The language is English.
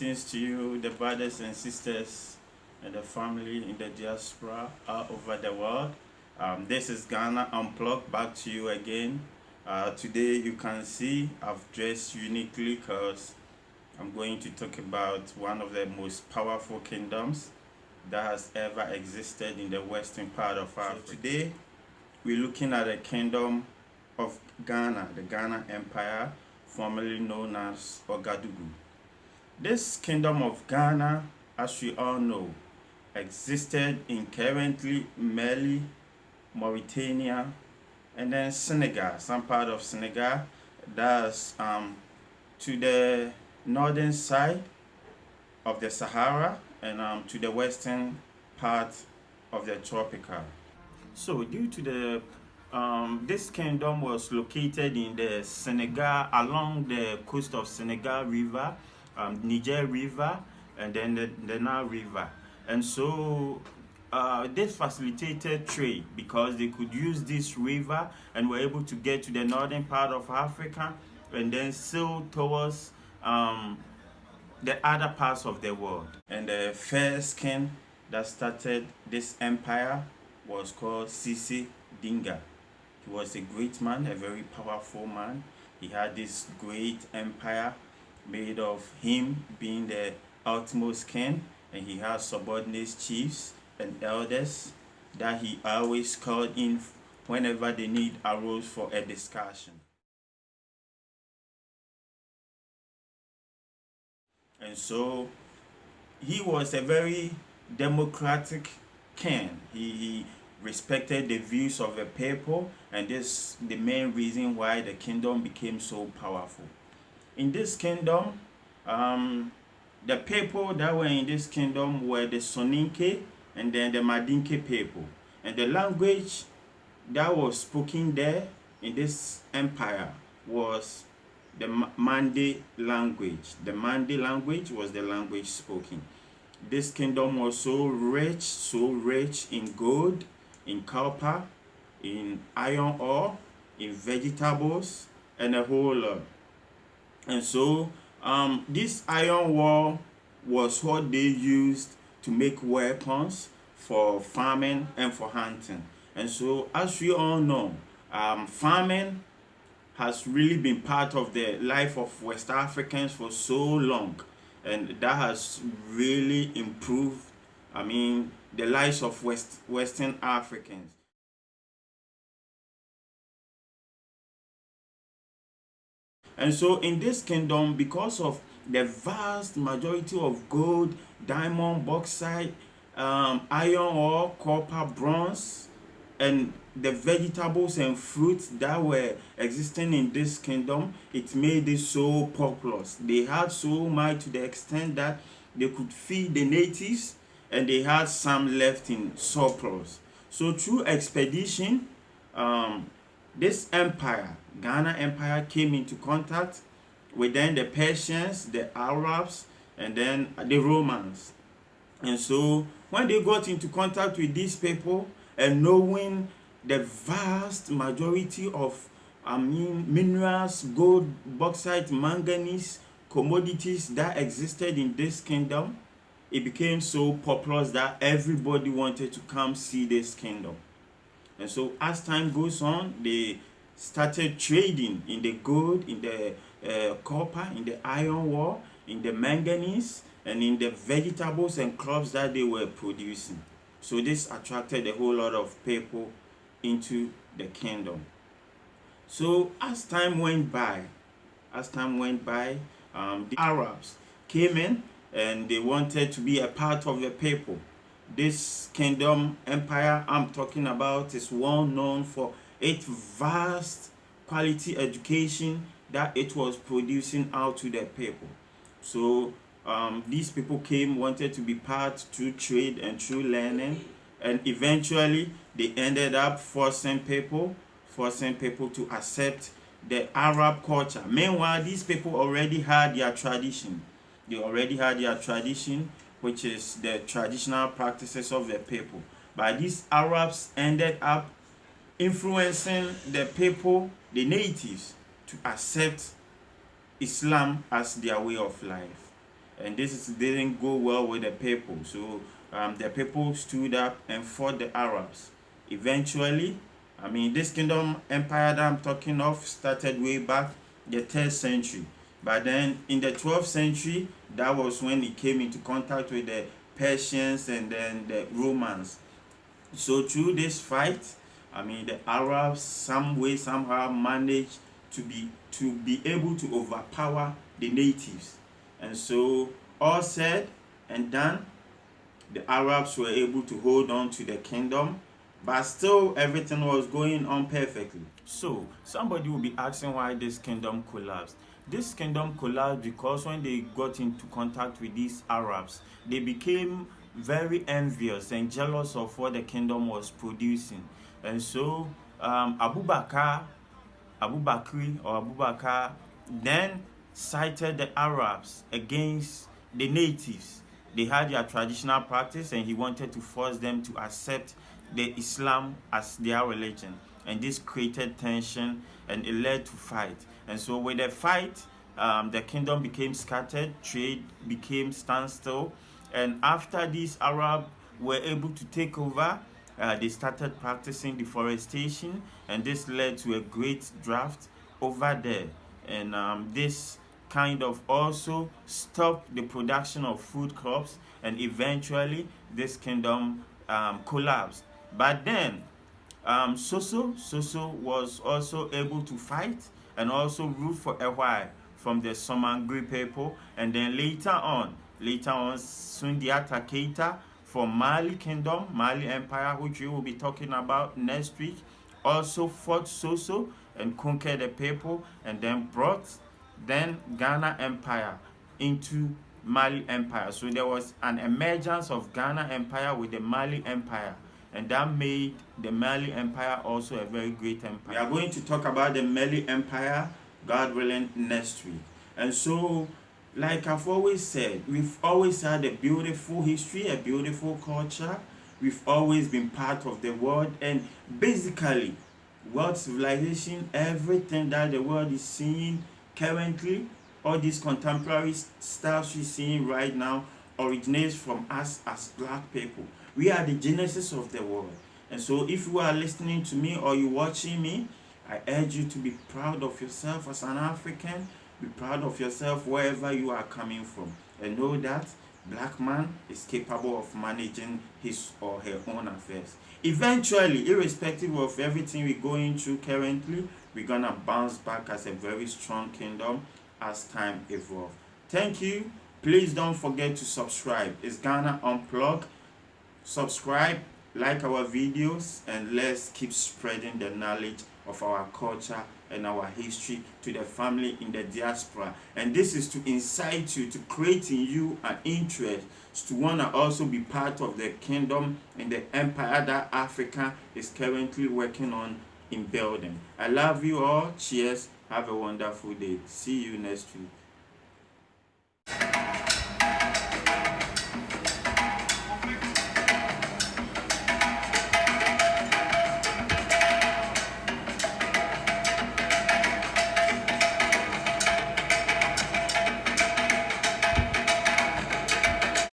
Greetings to you, the brothers and sisters and the family in the diaspora all over the world. This is Ghana Unplugged, back to you again. Today you can see I've dressed uniquely because I'm going to talk about one of the most powerful kingdoms that has ever existed in the western part of Africa. So today we're looking at the kingdom of Ghana, the Ghana Empire, formerly known as Ouagadougou. This kingdom of Ghana, as we all know, existed in currently Mali, Mauritania, and then Senegal, some part of Senegal. That's to the northern side of the Sahara and to the western part of the tropical. So due to the this kingdom was located in the Senegal, along the coast of Senegal River, Niger River, and then the Nile River. And so this facilitated trade because they could use this river and were able to get to the northern part of Africa and then sail towards the other parts of the world. And the first king that started this empire was called Sisi Dinga. He was a great man, a very powerful man. He had this great empire made of him being the utmost king, and he had subordinate chiefs and elders that he always called in whenever the need arose for a discussion. And so he was a very democratic king. He respected the views of the people, and this is the main reason why the kingdom became so powerful. In this kingdom, the people that were in this kingdom were the Soninke and then the Madinke people. And the language that was spoken there in this empire was the Mande language. The Mande language was the language spoken. This kingdom was so rich in gold, in copper, in iron ore, in vegetables, and a whole lot. And so this iron ore was what they used to make weapons for farming and for hunting. And so, as we all know, farming has really been part of the life of West Africans for so long, and that has really improved, the lives of Western Africans. And so in this kingdom, because of the vast majority of gold, diamond, bauxite, iron ore, copper, bronze, and the vegetables and fruits that were existing in this kingdom, it made it so populous. They had so much to the extent that they could feed the natives, and they had some left in surplus. So through expedition, this empire, Ghana Empire, came into contact with then the Persians, the Arabs, and then the Romans. And so when they got into contact with these people, and knowing the vast majority of minerals, gold, bauxite, manganese, commodities that existed in this kingdom, it became so populous that everybody wanted to come see this kingdom. And so as time goes on, they started trading in the gold, in the copper, in the iron ore, in the manganese, and in the vegetables and crops that they were producing. So this attracted a whole lot of people into the kingdom. So as time went by, the Arabs came in and they wanted to be a part of the people. This kingdom empire I'm talking about is well known for its vast quality education that it was producing out to the people. So these people came, wanted to be part through trade and through learning, and eventually they ended up forcing people to accept the Arab culture. Meanwhile, these people already had their tradition. Which is the traditional practices of the people. But these Arabs ended up influencing the people, the natives, to accept Islam as their way of life. and didn't go well with the people. So the people stood up and fought the Arabs. Eventually, I mean, this kingdom empire that I'm talking of started way back the 3rd century. But then in the 12th century, that was when it came into contact with the Persians and then the Romans. So through this fight, I mean, the Arabs some way somehow managed to be able to overpower the natives. And so all said and done, the Arabs were able to hold on to the kingdom, but still everything was going on perfectly. So somebody will be asking why this kingdom collapsed. This kingdom collapsed because when they got into contact with these Arabs, they became very envious and jealous of what the kingdom was producing. And so Abu Bakr then cited the Arabs against the natives. They had their traditional practice and he wanted to force them to accept the Islam as their religion. And this created tension and it led to fight. And so with the fight, the kingdom became scattered, trade became standstill. And after these Arabs were able to take over, they started practicing deforestation, and this led to a great drought over there. And this kind of also stopped the production of food crops, and eventually this kingdom collapsed. But then Soso was also able to fight and also rule for a while from the Somangri people, and then later on Sundiata Keita from Mali Kingdom, Mali Empire, which we will be talking about next week, also fought Soso and conquered the people, and then brought Ghana Empire into Mali Empire. So there was an emergence of Ghana Empire with the Mali Empire, and that made the Mali Empire also a very great empire. We are going to talk about the Mali Empire, God willing, next week. And so, like I've always said, we've always had a beautiful history, a beautiful culture. We've always been part of the world, and basically, world civilization, everything that the world is seeing currently, all these contemporary stuff we're seeing right now, originates from us as black people. We are the genesis of the world. And so if you are listening to me or you're watching me, I urge you to be proud of yourself as an African. Be proud of yourself wherever you are coming from. And know that black man is capable of managing his or her own affairs. Eventually, irrespective of everything we're going through currently, we're going to bounce back as a very strong kingdom as time evolves. Thank you. Please don't forget to subscribe. It's Ghana Unplugged. Subscribe, like our videos, and let's keep spreading the knowledge of our culture and our history to the family in the diaspora. And this is to incite you, to create in you an interest to want to also be part of the kingdom and the empire that Africa is currently working on in building. I love you all. Cheers. Have a wonderful day. See you next week.